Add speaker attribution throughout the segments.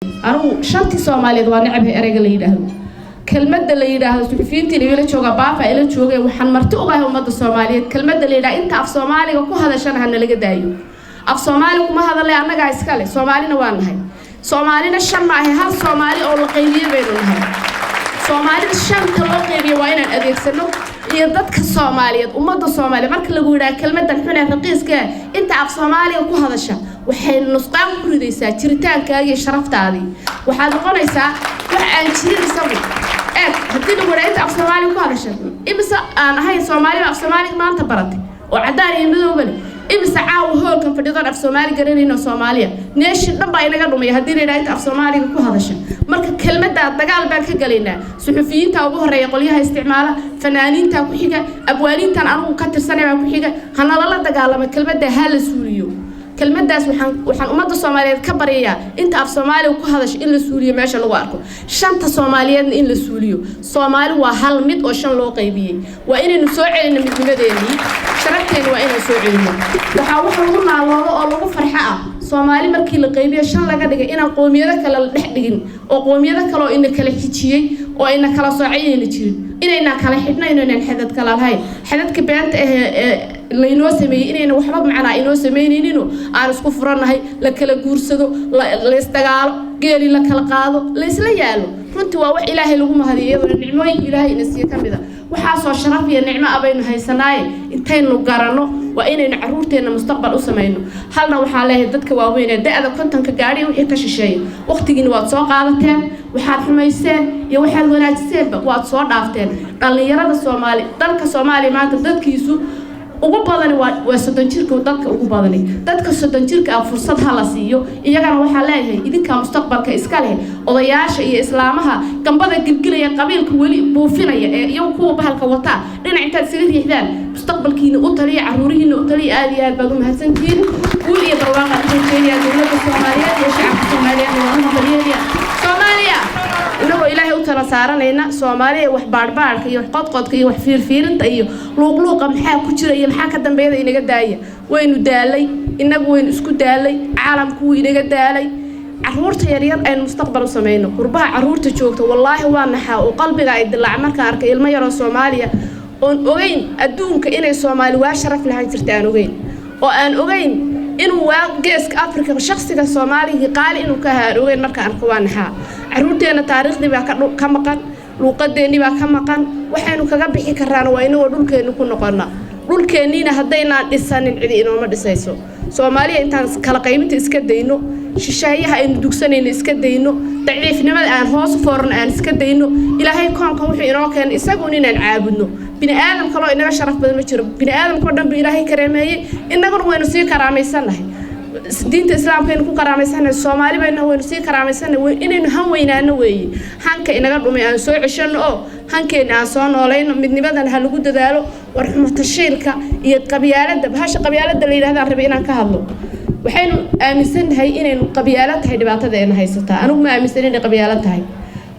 Speaker 1: أنا شرطي سومالي وأنا عبه أرجع ليده كلمة دليده سوفين تري ولا شوجا بافا إلا شوجا وحن مرتوقة هم مد الصومالية كلمة دليده أنت في صومالي وكو هذا شان هنلقى دايو في صومالي وما هذا اللي أنا قاعد إسكالي صومالي نوان هاي صومالي الشام معي هذا صومالي أو القيمية بينهم هاي صومالي الشام تلقي وين الأديك سنو يضدك الصومالية ومد الصومالي مرك اللي جوده كلمة الحين رقيس كه أنت في صومالي وكو هذا شان وحين نسقام كل ذي تريتان كاي شرفت هذه وحال قنيسة وحن شيء يسوي هدينا ورأيت في صومالي وكو هذا شان إمس أنا هاي صومالي في صومالي ما أنت برتي وعداني يمدوا بني إمس عاو هو كان فديدان في صومالي قرينا صوماليا نيش نبى إنا قدوم يهدينا رأيت في صومالي وكو هذا شان مرك كلمة دقال بانك قلنا صحفيين تابوه رأي يقوليها استعمالها فنانين تابو حاجة أبوالين تان أنا وكتر سنة أبو حاجة هنا لا دقال ما كلمة ده هال سوريو كلمة داس وحن أمد الصومالية كبرية أنت في صومالي وكو هذا شيء إلا سوريا ماشى لواركو شنطة صومالية إلا سوريو صومالي وهال مد وشان لو قيبيه وإن نسوعي إن من مديني شركتين وإن نسوعي وحاول مع الله فرحة صومالي مركي القيبية شان لقى دقة إن قومية كلا لحدين أو قومية كلا إن كلا حكيشي أو إن كلا صاعين نتشين إن كلا حدنا إن الحدث كلا هاي حدث كبيرت اللي نوسمي إنه وحباب معنا إنه سمين إنه عارس كفرنا هاي لكلا جورسدو لاستقالوا قالي لكلا قاضو ليس ليالو كنت واوح إلهي لهم هذه النعمة إلهي نسيه كمذا وحاسوا شرفي النعمة أبين هاي سناي إنتين نقارنه وإن عرورتنا مستقبل أسمينه هلنا وحاله ضدك واوين ده إذا كنت كجاري وحكش شيء وقت جنوات ساق عادتين وحاد حميسين يوحد وناجسين بقوات صار عفتين قال لي يرى الصومالي ضدك الصومالي ما ضدك يسوع ugu badan waa soddon jirka dadka ugu badan dadka soddon jirka fursad hala siiyo iyagana waxa leeyahay idinka mustaqbalka iska leh odayaasha iyo islaamaha gambada gilgilaya qabiilka wali buufinaya ee iyagu kuwa bahalka wata dhinac inta isaga riixdaan mustaqbalkiina u taliya caruurihiina u taliya aad iyo aad baad u mahadsantihiin guul iyo barwaaqo ku jeediya dowladda Soomaaliyeed iyo shacabka Soomaaliyeed Soomaaliya إنه إلهي وترى سارنا Soomaaliya wax baarbaarka iyo wax qodqodka iyo wax fiirfiirinta iyo luuqluuqa maxaa ku jira iyo maxaa ka dambeeyay inaga daaya waynu daalay inagu waynu isku daalay caalamku inaga daalay caruurta yar yar ay mustaqbal u sameeyno qurbaha caruurta joogto wallahi waa naxaa oo qalbiga ay dilaac marka arkay ilmo yar oo Soomaaliya oo ogeyn adduunka inay Soomaali waa sharaf lahayn jirtaan ogeyn oo aan ogeyn inuu waa geeska Afrika shakhsiga Soomaaliga qaali inuu ka haaroogeen marka aan ku waanaha caruurteena taariikhdii baa ka maqan luuqadeeni baa ka maqan waxaanu kaga bixi karaan waa inuu dhulkeenu ku noqonaa dhulkeeniina hadayna dhisanin cid inooma dhisayso Soomaaliya intaan kala qaybinta iska dayno shisheeyaha aynu dugsanayna iska dayno daciifnimada aan hoos foorno aan iska dayno ilaahay koonka wuxuu inoo keen isagu inaan caabudno bini aadam kale inaga sharaf badan ma jiro bini aadam ko dhan ilaahay kareemeeyay inaguna waynu sii karaameysanahay diinta islaamka inuu ku karaameysanahay Soomaali bayna waynu sii karaameysanahay inaynu han weynaano weeye hanka inaga dhumay aan soo ceshano oo hankeena aan soo noolayno midnimadan ha lagu dadaalo war xumata shilka iyo qabyaalada bahasha qabyaalada la yiraahdo rabay inaan ka hadlo waxaynu aaminsanahay inaynu qabyaalad tahay dhibaatada ay haysataa anigu ma aaminsanayn inay qabyaalad tahay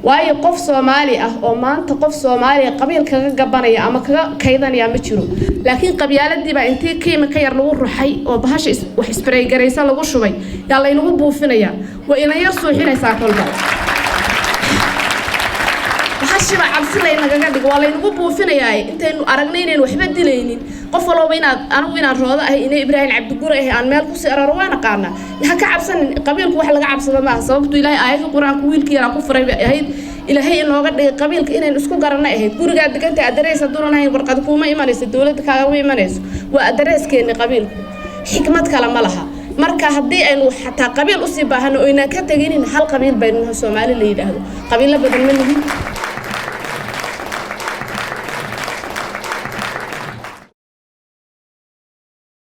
Speaker 1: waayo qof Soomaali ah oo maanta qof Soomaali qabiil kaga gabanaya ama kaga kaydanaya ma jiro laakiin qabyaaladii baa intii qiimo ka yar lagu ruxay oo bahasha wax spray gareysa lagu shubay yaa la inagu buufinaya waa ina yar soo xinaysaa kolba bahasha baa cabsi la inaga dhigo waa la inagu buufinaya intaynu aragnay inaan waxba dilaynin qof walba inaan roodo ah inay Ibrahim Cabdi Gure ah aan meel ku sii araro waan aqaana ha ka cabsan qabiilku wax laga cabsado ma sababtu Ilaahay aayadda Quraanka wiilkii yara ku furay ahayd Ilaahay inooga dhigay qabiilka inaan isku garanay ahayd guriga deganta adereys doonanahay warqad kuma imanayso dawladda kaaga way imanayso waa adereyskeena qabiilku xikmad kale ma laha marka hadii aynu xataa qabiil u sii baahano oo inaan ka tagin hal qabiil baynu Soomaali la yiraahdo qabiilo badan ma nihin